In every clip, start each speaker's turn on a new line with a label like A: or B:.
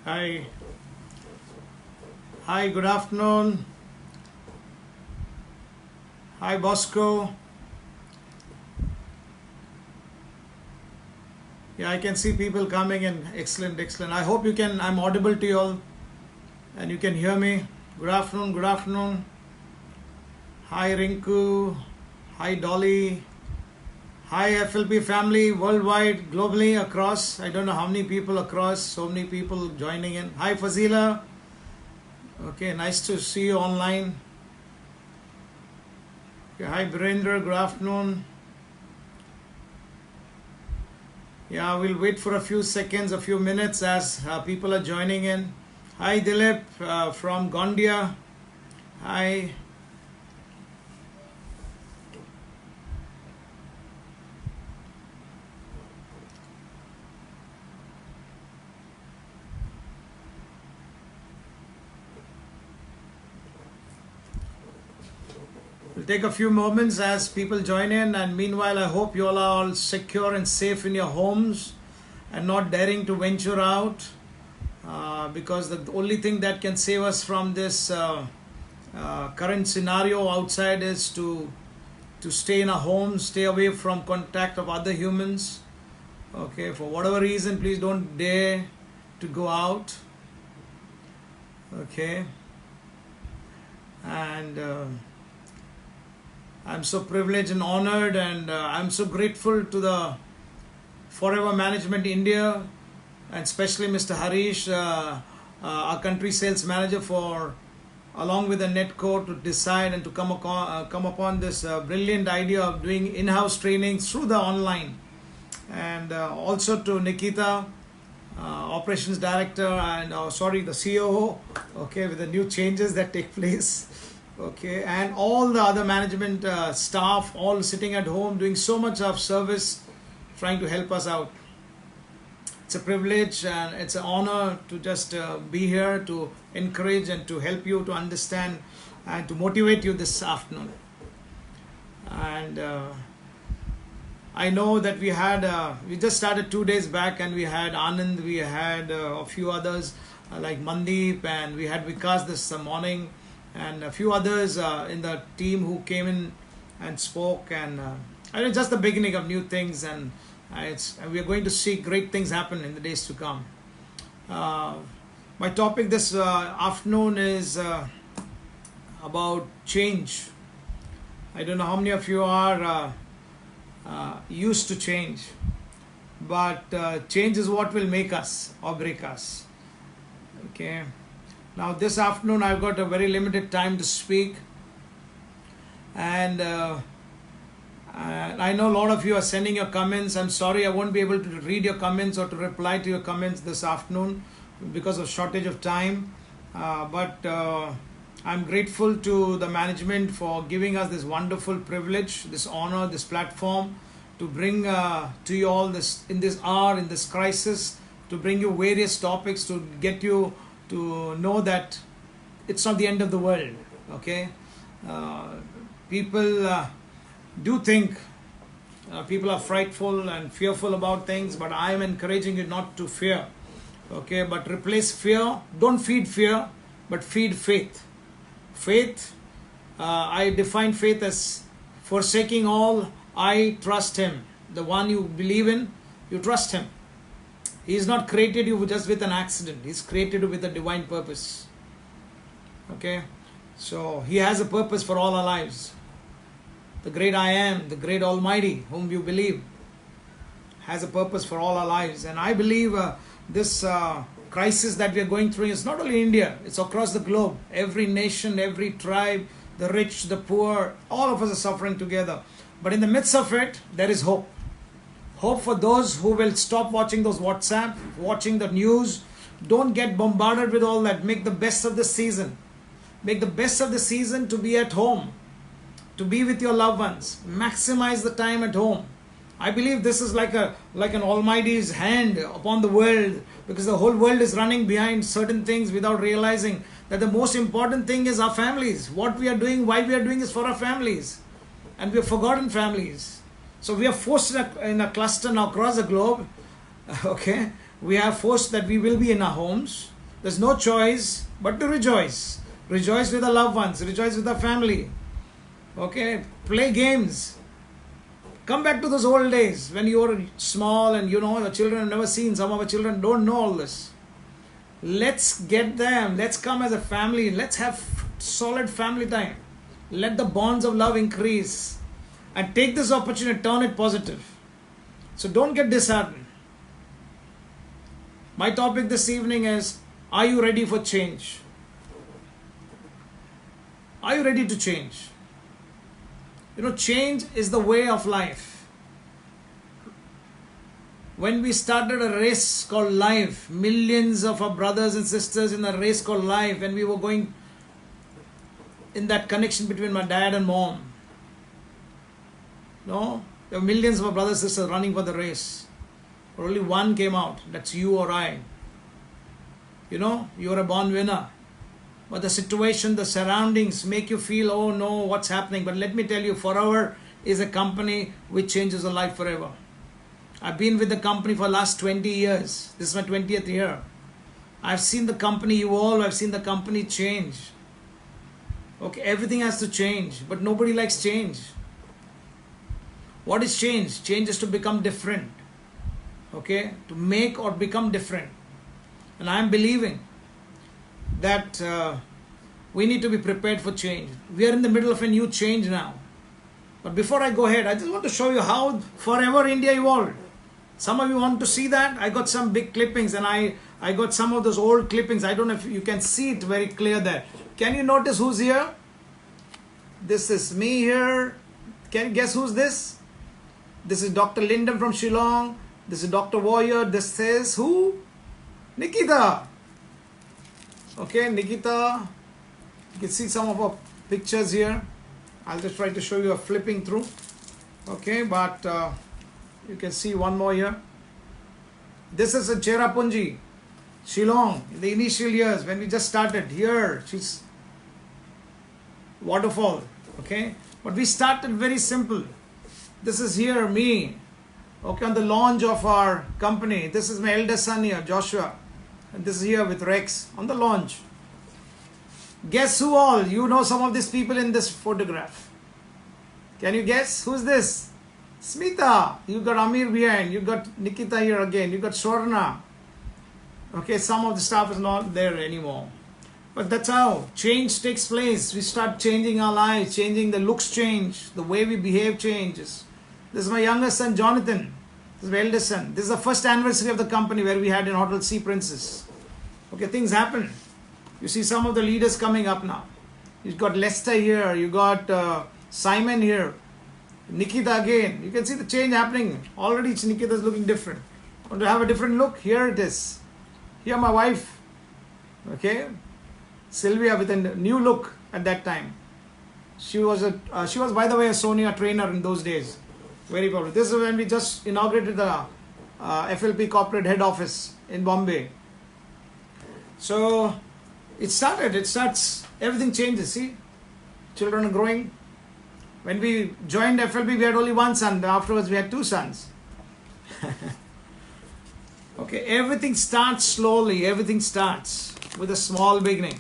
A: Hi. Hi, good afternoon. Hi, Bosco. Yeah, I can see people coming in. Excellent, excellent. I hope I'm audible to you all and you can hear me. Good afternoon, good afternoon. Hi, Rinku. Hi, Dolly. Hi, FLP family worldwide, globally, across. I don't know how many people across, so many people joining in. Hi, Fazila. Okay, nice to see you online. Okay, hi, Birendra. Good afternoon. Yeah, we'll wait for a few seconds, a few minutes as people are joining in. Hi, Dilip from Gondia. Hi. We'll take a few moments as people join in, and meanwhile, I hope you all are all secure and safe in your homes and not daring to venture out because the only thing that can save us from this current scenario outside is to stay in our homes, stay away from contact of other humans. Okay, for whatever reason, please don't dare to go out. Okay, and I'm so privileged and honored, and I'm so grateful to the Forever Management India, and especially Mr. Harish, our country sales manager, for along with the Netco to decide and to come upon this brilliant idea of doing in-house trainings through the online, and also to Nikita, operations director, and the COO. Okay, with the new changes that take place. Okay, and all the other management staff, all sitting at home doing so much of service, trying to help us out. It's a privilege and it's an honor to just be here to encourage and to help you to understand and to motivate you this afternoon. And I know that we just started 2 days back, and we had Anand, we had a few others like Mandeep, and we had Vikas this morning, and a few others in the team who came in and spoke. And I mean, just the beginning of new things, and we are going to see great things happen in the days to come. My topic this afternoon is about change. I don't know how many of you are used to change, but change is what will make us or break us. Okay. Now this afternoon I've got a very limited time to speak, and I know a lot of you are sending your comments. I'm sorry I won't be able to read your comments or to reply to your comments this afternoon because of shortage of time. But I'm grateful to the management for giving us this wonderful privilege, this honor, this platform to bring to you all this in this hour, in this crisis, to bring you various topics to get you to know that it's not the end of the world. Okay, people do think people are frightful and fearful about things, but I am encouraging you not to fear. Okay, but replace fear. Don't feed fear, but feed faith. Faith, I define faith as forsaking all. I trust Him. The one you believe in, you trust Him. He has not created you just with an accident. He's created you with a divine purpose. Okay, so He has a purpose for all our lives. The great I Am, the great Almighty, whom you believe, has a purpose for all our lives. And I believe this crisis that we are going through is not only India, it's across the globe. Every nation, every tribe, the rich, the poor, all of us are suffering together. But in the midst of it, there is hope. Hope for those who will stop watching those WhatsApp, watching the news. Don't get bombarded with all that. Make the best of the season. Make the best of the season to be at home, to be with your loved ones. Maximize the time at home. I believe this is like an Almighty's hand upon the world, because the whole world is running behind certain things without realizing that the most important thing is our families. What we are doing, why we are doing is for our families. And we have forgotten families. So we are forced in a cluster now across the globe. Okay, we are forced that we will be in our homes. There's no choice but to rejoice. Rejoice with the loved ones. Rejoice with the family. Okay? Play games. Come back to those old days when you were small and your children have never seen. Some of our children don't know all this. Let's get them. Let's come as a family. Let's have solid family time. Let the bonds of love increase. And take this opportunity, turn it positive. So don't get disheartened. My topic this evening is, are you ready for change? Are you ready to change? Change is the way of life. When we started a race called life, millions of our brothers and sisters in a race called life, when we were going in that connection between my dad and mom. No? There were millions of our brothers and sisters running for the race. But only one came out. That's you or I. You are a born winner. But the situation, the surroundings make you feel, oh no, what's happening? But let me tell you, Forever is a company which changes a life forever. I've been with the company for the last 20 years. This is my 20th year. I've seen the company evolve. I've seen the company change. Okay, everything has to change, but nobody likes change. What is change? Change is to become different. Okay, to make or become different. And I am believing that we need to be prepared for change. We are in the middle of a new change now. But before I go ahead, I just want to show you how Forever India evolved. Some of you want to see that? I got some big clippings and I got some of those old clippings. I don't know if you can see it very clear there. Can you notice who's here? This is me here. Can you guess who's this? This is Dr. Linden from Shillong. This is Dr. Warrior. This is who? Nikita. Okay, Nikita. You can see some of our pictures here. I'll just try to show you a flipping through. Okay, but you can see one more here. This is a Cherrapunji, Shillong, in the initial years when we just started. Here, she's waterfall. Okay, but we started very simple. This is here, me. Okay, on the launch of our company. This is my eldest son here, Joshua. And this is here with Rex on the launch. Guess who all? You know some of these people in this photograph. Can you guess? Who's this? Smita. You got Amir behind. You got Nikita here again. You got Swarna. Okay, some of the staff is not there anymore. But that's how change takes place. We start changing our lives, changing the looks change, the way we behave changes. This is my youngest son, Jonathan. This is my eldest son. This is the first anniversary of the company where we had in Hotel Sea Princess. Okay, things happen. You see some of the leaders coming up now. You've got Lester here. You got Simon here. Nikita again. You can see the change happening. Already Nikita is looking different. Want to have a different look? Here it is. Here my wife. Okay. Sylvia with a new look at that time. She was by the way a Sonia trainer in those days. Very popular. This is when we just inaugurated the FLP corporate head office in Bombay. So it starts, everything changes, see? Children are growing. When we joined FLP, we had only one son. Afterwards, we had two sons. Okay, everything starts slowly. Everything starts with a small beginning.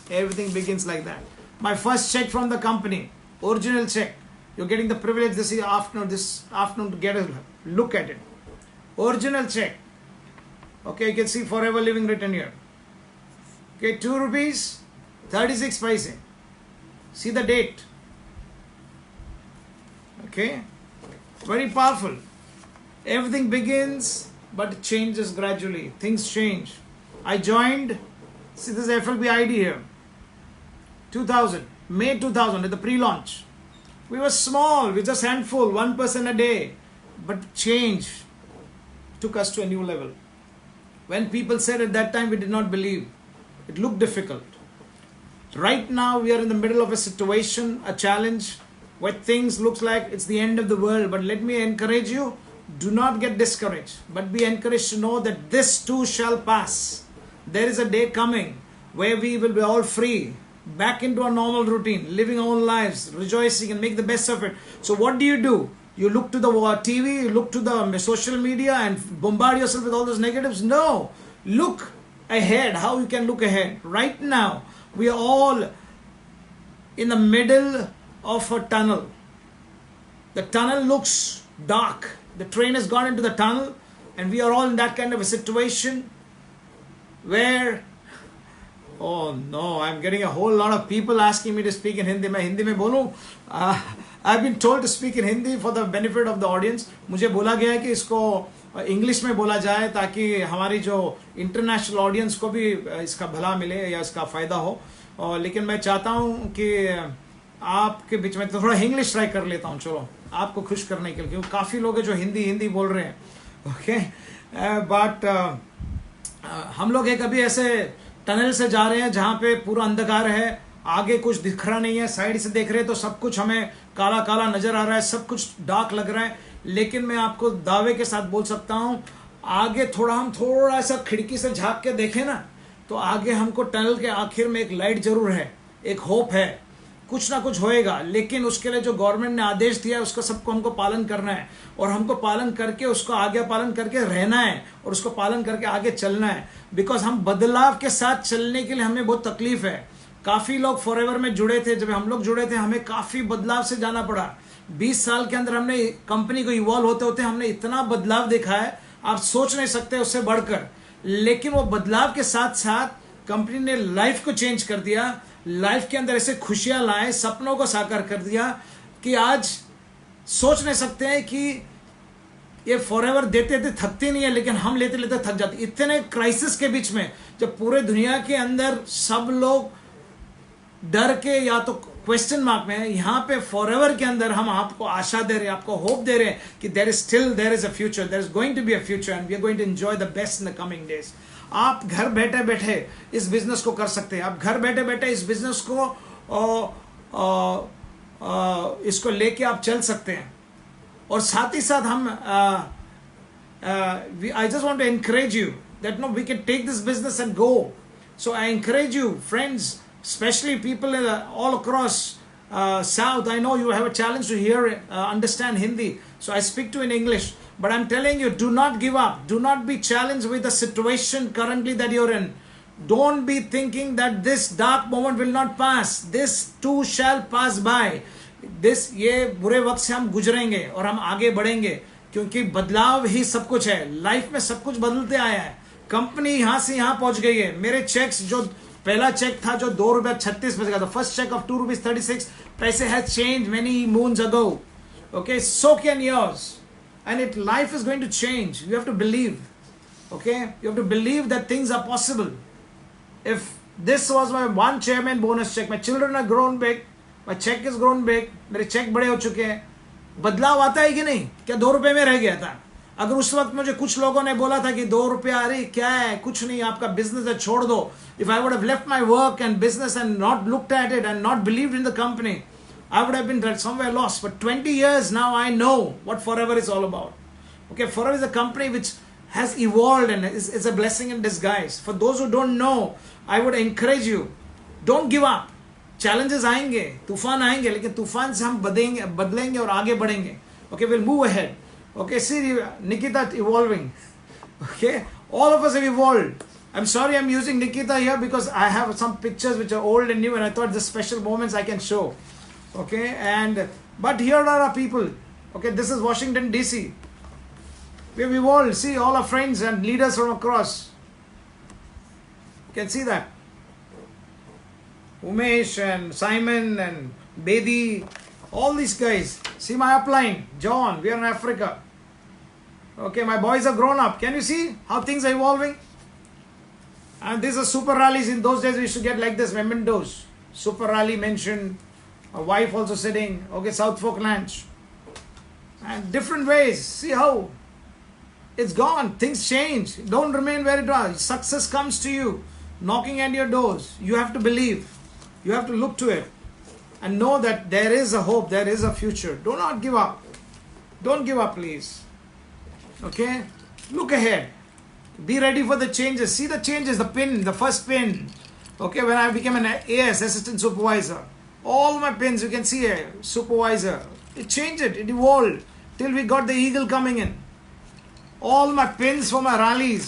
A: Everything begins like that. My first check from the company, original check. You're getting the privilege this afternoon to get a look at it. Original check. Okay, you can see Forever Living written here. Okay, 2 rupees, 36 paise. See the date. Okay, very powerful. Everything begins, but it changes gradually. Things change. I joined, see this is FLB ID here. 2000, May 2000 at the pre-launch. We were small, we just handful, 1 person a day. But change took us to a new level. When people said at that time, we did not believe. It looked difficult. Right now, we are in the middle of a situation, a challenge, where things looks like it's the end of the world. But let me encourage you, do not get discouraged, but be encouraged to know that this too shall pass. There is a day coming where we will be all free, back into our normal routine, living our own lives, rejoicing and make the best of it. So what do? You look to the TV, you look to the social media and bombard yourself with all those negatives? No. Look ahead, how you can look ahead. Right now, we are all in the middle of a tunnel. The tunnel looks dark. The train has gone into the tunnel, and we are all in that kind of a situation where, oh no, I'm getting a whole lot of people asking me to speak in Hindi. मैं हिंदी में बोलूँ? I've been told to speak in Hindi for the benefit of the audience. मुझे बोला गया है कि इसको English में बोला जाए ताकि हमारी जो इंटरनेशनल ऑडियंस को भी इसका भला मिले या इसका फ़ायदा हो. और लेकिन मैं चाहता हूँ कि आपके बीच में तो थोड़ा इंग्लिश ट्राई कर लेता हूँ, चलो आपको खुश करने के लिए, क्योंकि काफ़ी लोग हैं जो हिंदी बोल रहे हैं. ओके, बट हम लोग एक अभी ऐसे टनल से जा रहे हैं जहाँ पे पूरा अंधकार है, आगे कुछ दिख रहा नहीं है, साइड से देख रहे हैं तो सब कुछ हमें काला काला नजर आ रहा है, सब कुछ डार्क लग रहा है. लेकिन मैं आपको दावे के साथ बोल सकता हूँ, आगे हम थोड़ा सा खिड़की से झांक के देखें ना, तो आगे हमको टनल के आखिर में एक लाइट जरूर है, एक होप है, कुछ ना कुछ होएगा. लेकिन उसके लिए जो गवर्नमेंट ने आदेश दिया है उसका सबको हमको पालन करना है, और हमको पालन करके उसको आगे पालन करके रहना है, और उसको पालन करके आगे चलना है. बिकॉज हम बदलाव के साथ चलने के लिए हमें बहुत तकलीफ है. काफ़ी लोग फॉरएवर में जुड़े थे, जब हम लोग जुड़े थे हमें काफ़ी बदलाव से जाना पड़ा. 20 साल के अंदर हमने कंपनी को इवॉल्व होते होते हमने इतना बदलाव देखा है, आप सोच नहीं सकते उससे बढ़कर. लेकिन वो बदलाव के साथ साथ कंपनी ने लाइफ को चेंज कर दिया, लाइफ के अंदर ऐसे खुशियां लाए, सपनों को साकार कर दिया कि आज सोच नहीं सकते हैं कि ये फॉरएवर देते देते थकती नहीं है, लेकिन हम लेते लेते थक जाते. इतने क्राइसिस के बीच में जब पूरे दुनिया के अंदर सब लोग डर के या तो क्वेश्चन मार्क में है, यहाँ पे फॉरएवर के अंदर हम आपको आशा दे रहे हैं, आपको होप दे रहे हैं कि there is a future, there is going to be a future and we are going to enjoy the best in the coming days. आप घर बैठे बैठे इस बिजनेस को कर सकते हैं. आप घर बैठे बैठे इस बिजनेस को इसको लेके आप चल सकते हैं. और साथ ही साथ हम I just want to encourage you that no we can take this business and go. So I encourage you friends, especially people all across South. I know you have a challenge to hear, understand Hindi, so I speak to in English. But I'm telling you, do not give up. Do not be challenged with the situation currently that you're in. Don't be thinking that this dark moment will not pass. This too shall pass by. ये बुरे वक्त से हम गुजरेंगे और हम आगे बढ़ेंगे, क्योंकि बदलाव ही सब कुछ है. लाइफ में सब कुछ बदलते आया है. कंपनी यहाँ से यहाँ पहुंच गई है. मेरे चेक्स, जो पहला चेक था जो ₹2.36 का था, फर्स्ट चेक ऑफ ₹2.36 पैसे has change many moons ago. Okay, so can yours. And life is going to change. You have to believe. Okay, you have to believe that things are possible. If this was my one chairman bonus check, my children are grown big, my check is grown big, मेरे check बड़े हो चुके हैं, बदलाव आता है कि नहीं? क्या ₹2 में रह गया था? अगर उस वक्त मुझे कुछ लोगों ने बोला था कि ₹2, अरे क्या है, कुछ नहीं, आपका बिजनेस है, छोड़ दो. If I would have left my work and business and not looked at it and not believed in the company, I would have been somewhere lost. But 20 years now I know what Forever is all about. Okay, Forever is a company which has evolved and is a blessing in disguise. For those who don't know, I would encourage you, don't give up. Challenges आएंगे, तूफान आएंगे, लेकिन तूफान से हम बदलेंगे और आगे बढ़ेंगे. Okay, we'll move ahead. Okay, see Nikita evolving. Okay, all of us have evolved. I'm sorry I'm using Nikita here because I have some pictures which are old and new, and I thought the special moments I can show. Okay, but here are our people. Okay, this is Washington DC. We have evolved. See all our friends and leaders from across. You can see that. Umesh and Simon and Bedi, all these guys. See my upline, John. We are in Africa. Okay, my boys have grown up. Can you see how things are evolving? And these are super rallies. In those days, we used to get like this mementos. Super rally mentioned. A wife also sitting. Okay, South Fork Ranch. And different ways. See how it's gone. Things change. Don't remain where it was. Success comes to you, knocking at your doors. You have to believe. You have to look to it. And know that there is a hope. There is a future. Do not give up. Don't give up, please. Okay? Look ahead. Be ready for the changes. See the changes. The pin. The first pin. Okay, when I became an AS, Assistant Supervisor. All my pins, you can see here, supervisor. It changed it evolved till we got the eagle coming in. All my pins for my rallies.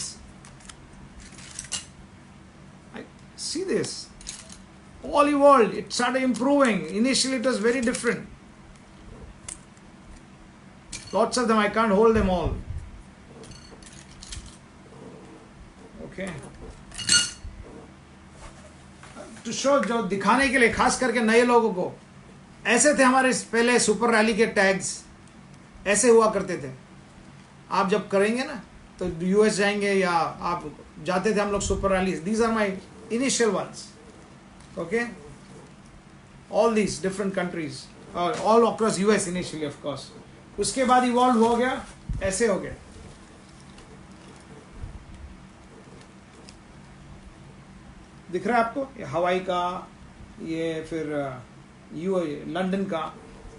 A: See this. All evolved. It started improving. Initially it was very different. Lots of them, I can't hold them all. Okay. To show, जो दिखाने के लिए खास करके नए लोगों को, ऐसे थे हमारे पहले सुपर रैली के टैग्स, ऐसे हुआ करते थे. आप जब करेंगे ना तो यूएस जाएंगे या आप जाते थे हम लोग super rally. These are my initial ones. Okay. All these different countries, all across US initially of course. उसके बाद इवॉल्व हो गया, ऐसे हो गया. दिख रहा है आपको ये हवाई का, ये फिर लंदन का.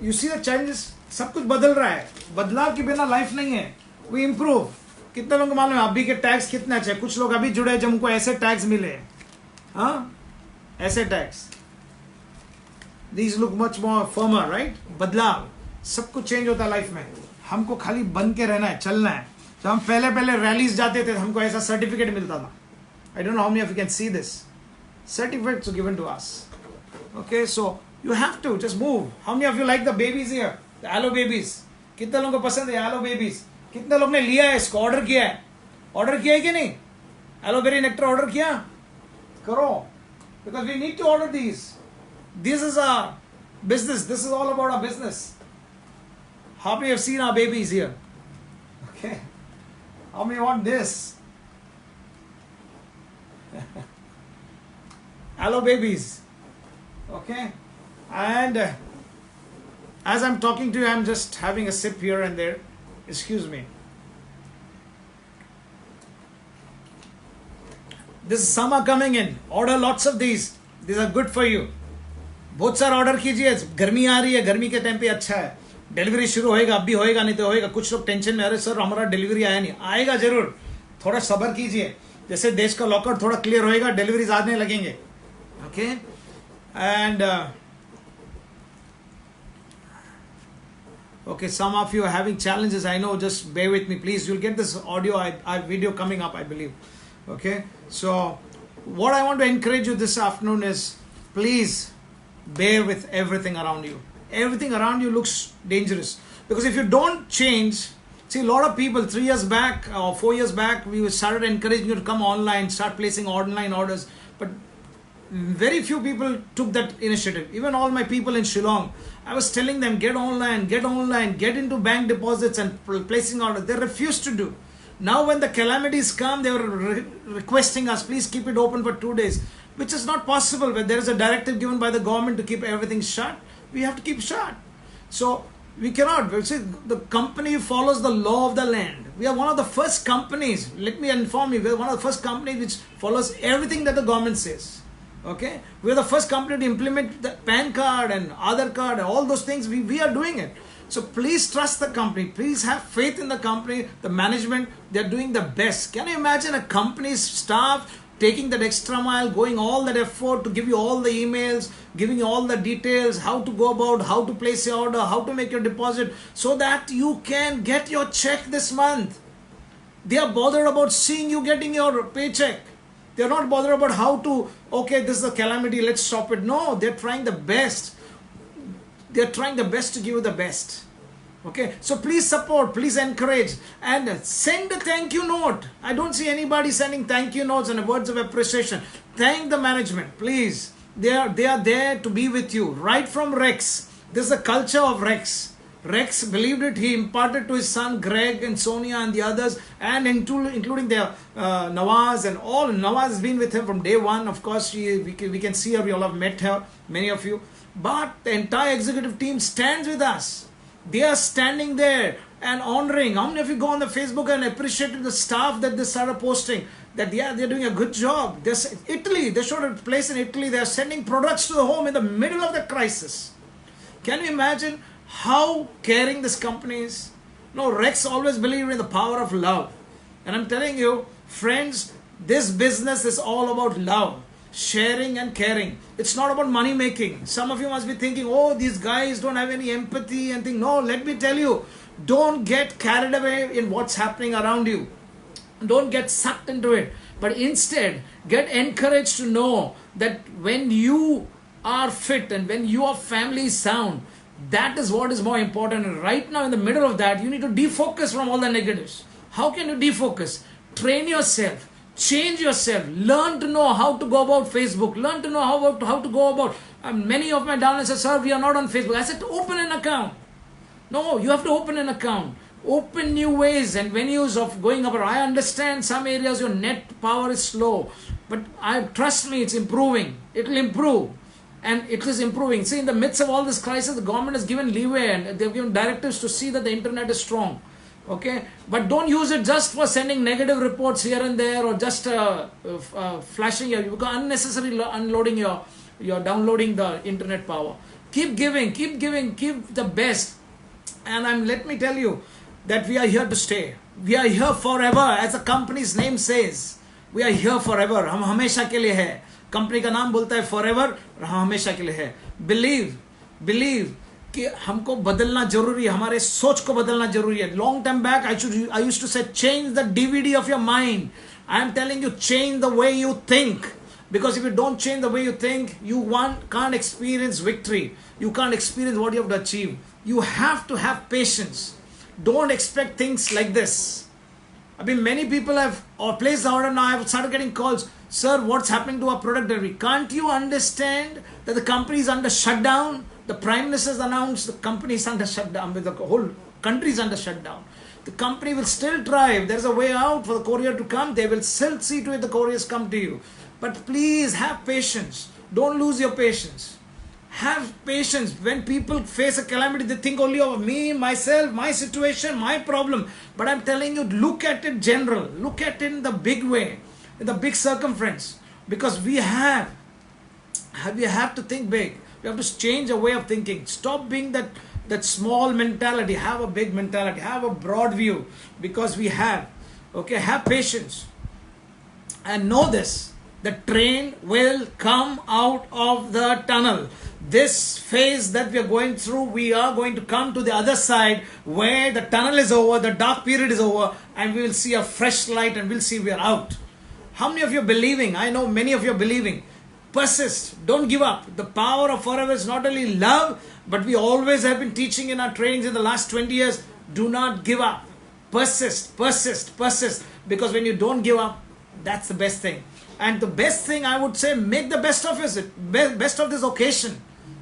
A: You see the changes. सब कुछ बदल रहा है. बदलाव के बिना लाइफ नहीं है. We improve. कितने लोगों को मालूम है अभी के टैक्स कितने अच्छे. कुछ लोग अभी जुड़े जब उनको ऐसे टैक्स मिले. हाँ, ऐसे tax. These look much more firmer, right? बदलाव. सब कुछ चेंज होता है लाइफ में. हमको खाली बन के रहना है, चलना है. जब हम पहले रैलीज जाते थे हमको ऐसा सर्टिफिकेट मिलता था. I don't know how many of you can see this. Certificates are given to us. Okay, so you have to just move. How many of you like the babies here? The aloe babies. कितने लोगों को पसंद है aloe babies? कितने लोग ने लिया है इसको, ऑर्डर किया है? ऑर्डर किया है कि नहीं? एलोवेरी नेक्टर ऑर्डर किया? करो. Because we need to order these. This is our business. This is all about our business. How many have seen our babies here? Okay. How many want this? Aloe babies. Okay. And as I'm talking to you, I'm just having a sip here and there. Excuse me. This is summer coming in. Order lots of these. These are good for you. बहुत सारा order कीजिए. गर्मी आ रही है, गर्मी के time पे अच्छा है. डिलीवरी शुरू होएगा, अभी होएगा नहीं तो होएगा. कुछ लोग टेंशन में, अरे सर हमारा डिलीवरी आया नहीं. आएगा जरूर. थोड़ा सब्र कीजिए. जैसे देश का लॉकआउट थोड़ा क्लियर होएगा, डिलीवरीज आने लगेंगे. Okay. And okay, some of you are having challenges, I know. Just bear with me please. You'll get this audio video coming up, I believe. Okay, so what I want to encourage you this afternoon is, please bear with everything around you. Everything around you looks dangerous, because if you don't change, see, a lot of people 3 years back or 4 years back, we started encouraging you to come online, start placing online orders, but very few people took that initiative. Even all my people in Shillong, I was telling them, get online, get into bank deposits and placing orders. They refused to do. Now when the calamities come, they were requesting us, please keep it open for 2 days, which is not possible. When there is a directive given by the government to keep everything shut, we have to keep shut. So we cannot. See, the company follows the law of the land. We are one of the first companies, let me inform you, we are one of the first companies which follows everything that the government says. Okay, we are the first company to implement the PAN card and Aadhaar card and all those things. We are doing it. So please trust the company. Please have faith in the company, the management. They are doing the best. Can you imagine a company's staff taking that extra mile, going all that effort to give you all the emails, giving you all the details, how to go about, how to place your order, how to make your deposit, so that you can get your check this month. They are bothered about seeing you getting your paycheck. They are not bothered about how to, okay, this is a calamity, let's stop it. No, they're trying the best. They're trying the best to give you the best. Okay, so please support, please encourage, and send a thank you note. I don't see anybody sending thank you notes and words of appreciation. Thank the management, please. They are there to be with you. Right from Rex. This is the culture of Rex. Rex believed it. He imparted to his son Greg and Sonia and the others, and including their Nawaz and all. Nawaz has been with him from day one. Of course, we can see her. We all have met her, many of you. But the entire executive team stands with us. They are standing there and honoring. How many of you go on the Facebook and appreciate the staff that they started posting? That they're doing a good job. Italy, they showed a place in Italy. They are sending products to the home in the middle of the crisis. Can you imagine how caring this company is? No, Rex always believed in the power of love. And I'm telling you, friends, this business is all about love, sharing and caring. It's not about money making. Some of you must be thinking, oh, these guys don't have any empathy and think. No, let me tell you, don't get carried away in what's happening around you. Don't get sucked into it.
B: but instead get encouraged to know that when you are fit and when your family is sound, that is what is more important. And right now, in the middle of that, you need to defocus from all the negatives. How can you defocus? Train yourself, change yourself, learn to know how to go about Facebook, learn to know how to go about. Many of my downlines said, "Sir, we are not on Facebook." I said, "Open an account." No, you have to open an account. Open new ways and venues of going about. I understand some areas your net power is slow, but trust me, it's improving. It will improve. And it is improving. See, in the midst of all this crisis, the government has given leeway and they've given directives to see that the internet is strong. Okay? But don't use it just for sending negative reports here and there, or just flashing your, unnecessarily unloading your downloading the internet power. Keep giving, keep the best. And let me tell you that we are here to stay. We are here forever, as the company's name says. We are here forever. हम हमेशा के लिए है. Company का नाम बोलता है forever, और हम हमेशा के लिए है. बिलीव कि हमको बदलना जरूरी है, हमारे सोच को बदलना जरूरी है. Long time back I used to say change the DVD of your mind. I am telling you, change the way you think. Because if you don't change the way you think, you can't experience victory. You can't experience what you have to achieve. You have to have patience. Don't expect things like this. I mean, many people have placed the order now. I have started getting calls. Sir, what's happening to our product delivery? Can't you understand that the company is under shutdown? The Prime Minister has announced the company is under shutdown. The whole country is under shutdown. The company will still try. If there's a way out for the courier to come, they will still see to it the couriers come to you. But please have patience. Don't lose your patience. Have patience. When people face a calamity, they think only of me, myself, my situation, my problem. But I'm telling you, look at it general. Look at it in the big way, in the big circumference. Because we have to think big. We have to change our way of thinking. Stop being that small mentality. Have a big mentality. Have a broad view. Because we have. Okay, have patience. And know this. The train will come out of the tunnel. This phase that we are going through, we are going to come to the other side where the tunnel is over, the dark period is over, and we will see a fresh light and we'll see we are out. How many of you are believing? I know many of you are believing. Persist. Don't give up. The power of forever is not only love, but we always have been teaching in our trainings in the last 20 years. Do not give up. Persist. Because when you don't give up, that's the best thing. And the best thing, I would say, make the best of it. Best of this occasion.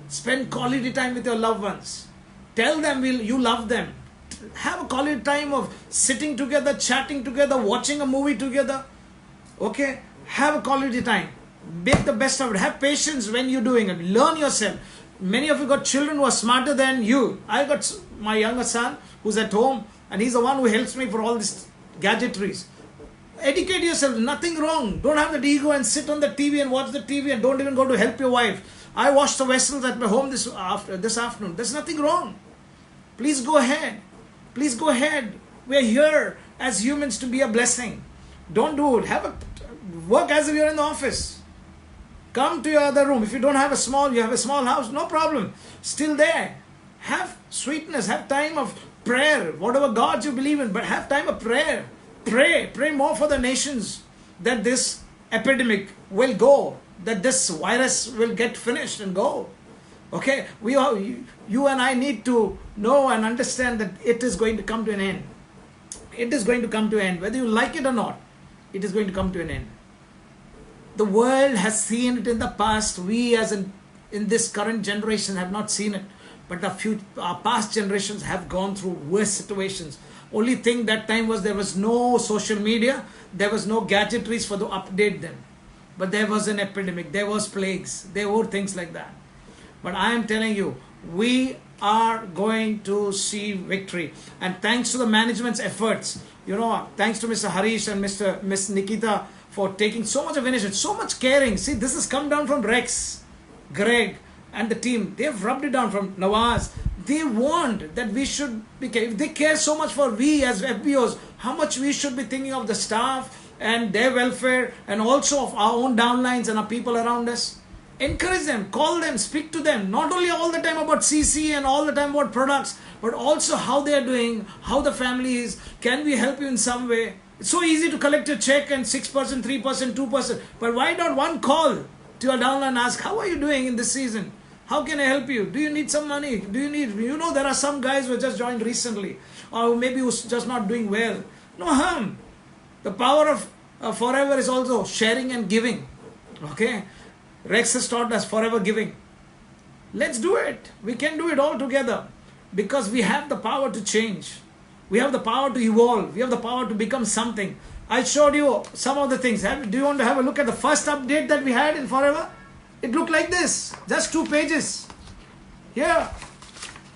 B: Spend quality time with your loved ones. Tell them you love them. Have a quality time of sitting together, chatting together, watching a movie together. Okay? Have a quality time. Make the best of it. Have patience when you're doing it. Learn yourself. Many of you got children who are smarter than you. I got my younger son who's at home, and he's the one who helps me for all these gadgetries. Educate yourself. Nothing wrong. Don't have that ego and sit on the TV and watch the TV and don't even go to help your wife. I washed the vessels at my home this afternoon. There's nothing wrong. Please go ahead. We're here as humans to be a blessing. Don't do it. Work as if you're in the office. Come to your other room. If you don't have you have a small house, no problem. Still there. Have sweetness. Have time of prayer. Whatever gods you believe in, but have time of prayer. Pray more for the nations that this epidemic will go, that this virus will get finished and go. Okay, you and I need to know and understand that it is going to come to an end. It is going to come to an end. Whether you like it or not, it is going to come to an end. The world has seen it in the past. We as in this current generation have not seen it. But our past generations have gone through worse situations. Only thing that time was there was no social media, there was no gadgetries to update them. But there was an epidemic, there was plagues, there were things like that. But I am telling you, we are going to see victory. And thanks to the management's efforts, thanks to Mr. Harish and Miss Nikita for taking so much of initiative, so much caring. See, this has come down from Rex, Greg, and the team. They have rubbed it down from Nawaz. They want that we should be careful. They care so much for we as FBOs, how much we should be thinking of the staff and their welfare and also of our own downlines and our people around us. Encourage them, call them, speak to them. Not only all the time about CC and all the time about products, but also how they are doing, how the family is. Can we help you in some way?
A: It's so easy to collect your check and 6%, 3%, 2%. But why not one call to your downline and ask, how are you doing in this season? How can I help you? Do you need some money? There are some guys who just joined recently, or maybe who's just not doing well. No harm. The power of forever is also sharing and giving. Okay? Rex has taught us forever giving. Let's do it. We can do it all together because we have the power to change. We have the power to evolve. We have the power to become something. I showed you some of the things. Do you want to have a look at the first update that we had in Forever? It looked like this. Just 2 pages. Here.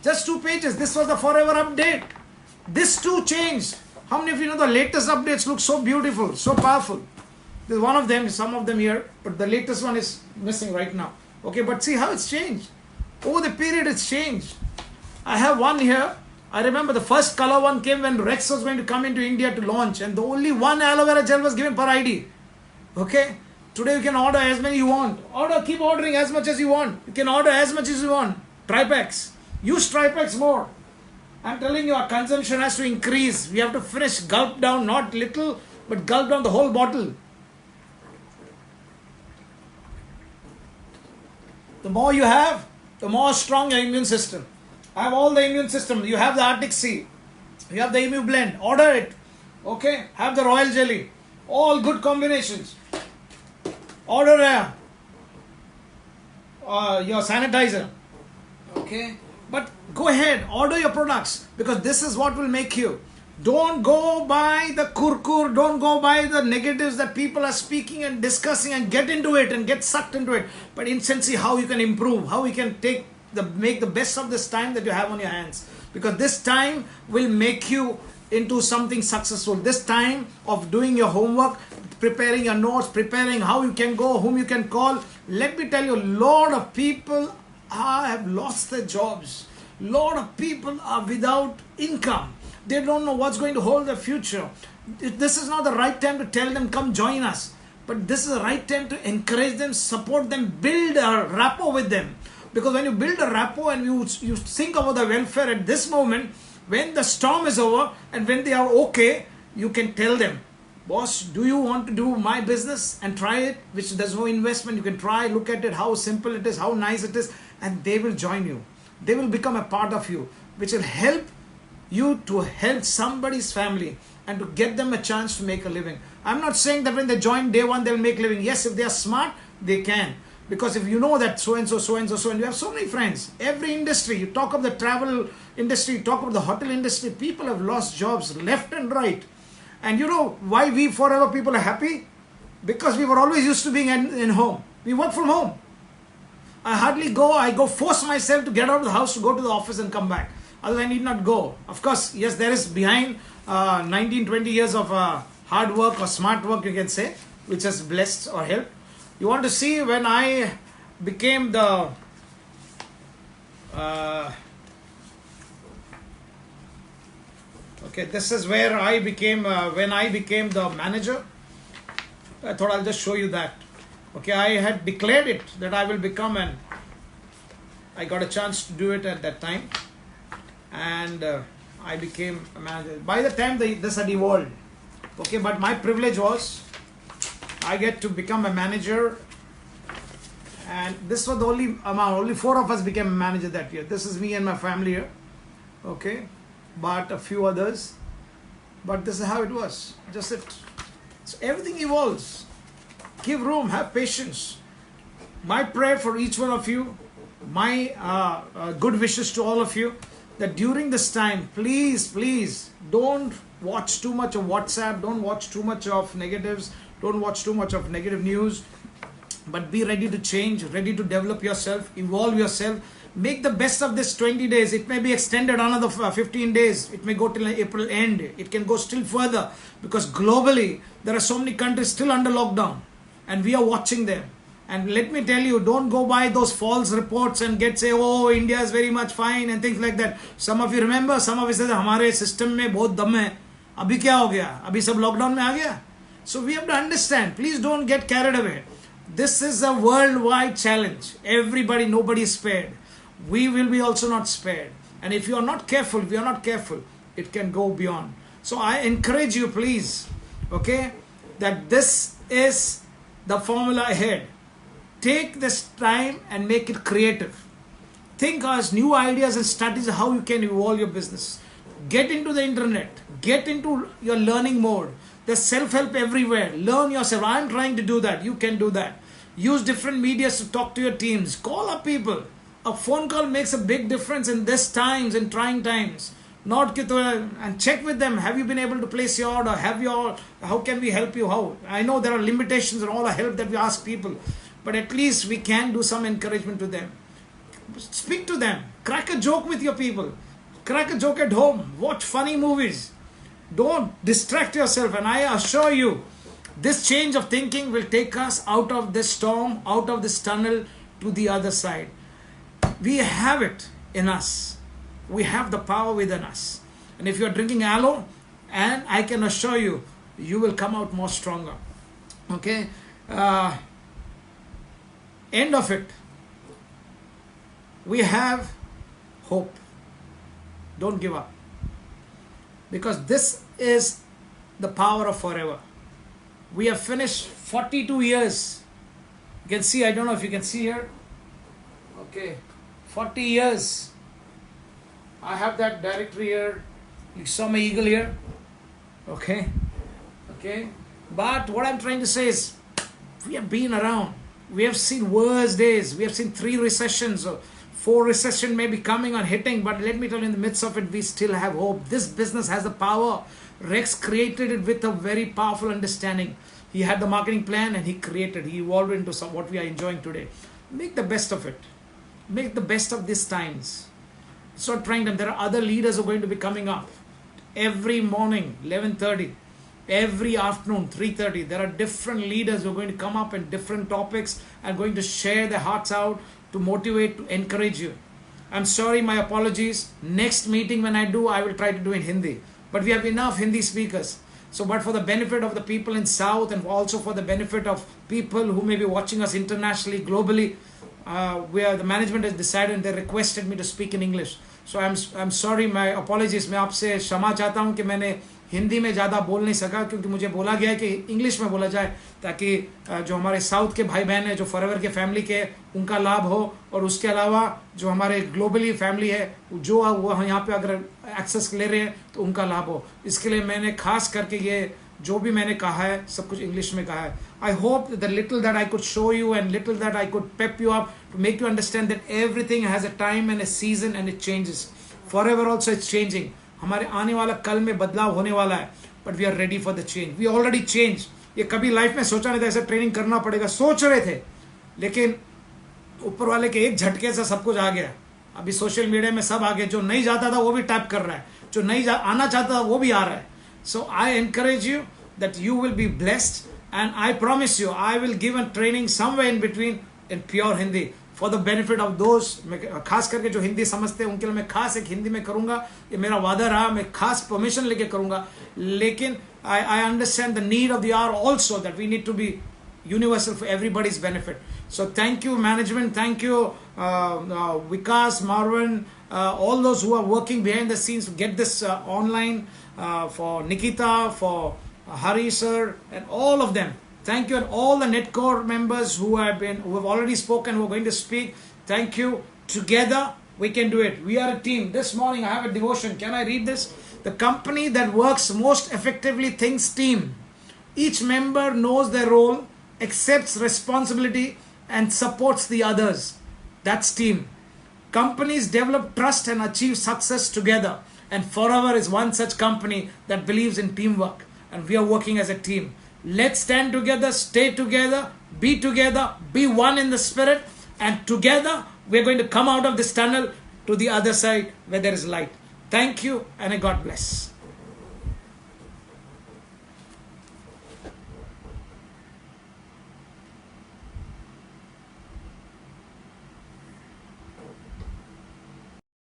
A: Just 2 pages. This was the Forever update. This too changed. How many of you know the latest updates look so beautiful, so powerful? There's one of them, some of them here, but the latest one is missing right now. Okay, but see how it's changed. Over the period it's changed. I have one here. I remember the first color one came when Rex was going to come into India to launch, and the only one aloe vera gel was given per ID. Okay? Today you can order as many you want. Keep ordering as much as you want. You can order as much as you want. Tripex. Use Tripex more. I'm telling you, our consumption has to increase. We have to finish, gulp down, not little, but gulp down the whole bottle. The more you have, the more strong your immune system. I have all the immune system. You have the Arctic Sea. You have the Emu Blend. Order it. Okay? Have the Royal Jelly. All good combinations. Order your sanitizer. Okay? But go ahead. Order your products. Because this is what will make you. Don't go by the kurkur. Don't go by the negatives that people are speaking and discussing and get into it and get sucked into it. But instead see how you can improve. How you can make the best of this time that you have on your hands, because this time will make you into something successful. This time of doing your homework, preparing your notes, preparing how you can go, whom you can call. Let me tell you, a lot of people have lost their jobs. A lot of people are without income. They don't know what's going to hold their future. This is not the right time to tell them, come join us. But this is the right time to encourage them, support them, build a rapport with them. Because when you build a rapport and you think about the welfare at this moment, when the storm is over and when they are okay, you can tell them, boss, do you want to do my business and try it, which there's no investment. You can try, look at it, how simple it is, how nice it is, and they will join you. They will become a part of you, which will help you to help somebody's family and to get them a chance to make a living. I'm not saying that when they join day one, they'll make a living. Yes, if they are smart, they can. Because if you know that so-and-so, you have so many friends. Every industry, you talk of the travel industry, you talk of the hotel industry, people have lost jobs left and right. And you know why we Forever people are happy? Because we were always used to being in home. We work from home. I go force myself to get out of the house to go to the office and come back. Otherwise I need not go. Of course, yes, there is behind 19-20 years of hard work or smart work, you can say, which has blessed or helped. You want to see when I became the okay, this is where I became when I became the manager. I thought I'll just show you that. Okay, I had declared it that I will become, and I got a chance to do it at that time, and I became a manager. By the time this had evolved, okay, but my privilege was I get to become a manager, and this was the only amount. Only 4 of us became a manager that year. This is me and my family here, okay, but a few others. But this is how it was. Just it. So everything evolves. Give room. Have patience. My prayer for each one of you, my good wishes to all of you, that during this time, please don't watch too much of WhatsApp. Don't watch too much of negatives. Don't watch too much of negative news, but be ready to change, ready to develop yourself, evolve yourself. Make the best of this 20 days. It may be extended another 15 days. It may go till April end. It can go still further, because globally there are so many countries still under lockdown and we are watching them. And let me tell you, don't go by those false reports and say, oh, India is very much fine and things like that. Some of you remember, some of you said, हमारे system में बहुत दम है. अभी क्या हो गया? अभी सब lockdown में आ गया. So we have to understand, please don't get carried away. This is a worldwide challenge. Everybody, nobody is spared. We will be also not spared. And if you are not careful, it can go beyond. So I encourage you, please, Okay, that this is the formula ahead. Take this time and make it creative. Think as new ideas and strategies how you can evolve your business. Get into the internet. Get into your learning mode. There's self-help everywhere. Learn yourself. I'm trying to do that. You can do that. Use different medias to talk to your teams. Call up people. A phone call makes a big difference in these times, in trying times. Not and check with them. Have you been able to place your order? How can we help you? How? I know there are limitations in all the help that we ask people, but at least we can do some encouragement to them. Speak to them. Crack a joke with your people. Crack a joke at home. Watch funny movies. Don't distract yourself. And I assure you, this change of thinking will take us out of this storm, out of this tunnel to the other side. We have it in us. We have the power within us. And if you're drinking aloe, and I can assure you, you will come out more stronger. Okay? End of it. We have hope. Don't give up. Because this is the power of forever. We have finished 42 years. You can see, I don't know if you can see here. Okay. 40 years. I have that directory here. You saw my eagle here. Okay. Okay. But what I'm trying to say is, we have been around. We have seen worse days. We have seen 3 recessions. 4 recession may be coming or hitting, but let me tell you, in the midst of it, we still have hope. This business has the power. Rex created it with a very powerful understanding. He had the marketing plan and he created, he evolved into what we are enjoying today. Make the best of it. Make the best of these times. Start trying them. There are other leaders who are going to be coming up. Every morning, 11:30. Every afternoon, 3:30. There are different leaders who are going to come up and different topics and going to share their hearts out to motivate, to encourage you. I'm sorry, my apologies. Next meeting when I do, I will try to do in Hindi. But we have enough Hindi speakers. So, but for the benefit of the people in South and also for the benefit of people who may be watching us internationally, globally, where the management has decided and they requested me to speak in English. So I'm sorry, my apologies. मैं आपसे क्षमा चाहता हूँ कि मैंने हिंदी में ज़्यादा बोल नहीं सका, क्योंकि मुझे बोला गया है कि इंग्लिश में बोला जाए, ताकि जो हमारे साउथ के भाई बहन हैं, जो फॉरएवर के फैमिली के, उनका लाभ हो, और उसके अलावा जो हमारे ग्लोबली फैमिली है, जो वो यहाँ पे अगर एक्सेस ले रहे हैं तो उनका लाभ हो. इसके लिए मैंने खास करके ये जो भी मैंने कहा है सब कुछ इंग्लिश में कहा है. I hope the little that I could show you and little that I could pep you up to make you understand that everything has a time and a season and it changes. Forever also it's changing. हमारे आने वाला कल में बदलाव होने वाला है, but we are ready for the change. We already change. ये कभी लाइफ में सोचा नहीं था ऐसा ट्रेनिंग करना पड़ेगा. सोच रहे थे, लेकिन ऊपर वाले के एक झटके से सब कुछ आ गया. अभी सोशल मीडिया में सब आ गया. जो नहीं जाता था वो भी टैप कर रहा है, जो नहीं आना चाहता था वो भी आ रहा है. So I encourage you that you will be blessed, and I promise you I will give a training somewhere in between in pure Hindi for the benefit of those. खास करके जो हिंदी समझते हैं उनके लिए मैं खास एक हिंदी में करूंगा. ये मेरा वादा रहा. मैं खास परमिशन लेके करूंगा, लेकिन I understand the need of the hour also, that we need to be universal for everybody's benefit. So thank you management, thank you Vikas, Marvin, all those who are working behind the scenes to get this online, for Nikita, for Hari sir, and all of them. Thank you, and all the Netcore members who have already spoken, who are going to speak. Thank you. Together we can do it. We are a team. This morning I have a devotion. Can I read this? The company that works most effectively thinks team. Each member knows their role, accepts responsibility, and supports the others. That's team. Companies develop trust and achieve success together. And Forever is one such company that believes in teamwork. And we are working as a team. Let's stand together, stay together, be one in the spirit, and together we're going to come out of this tunnel to the other side where there is light. Thank you, and God bless.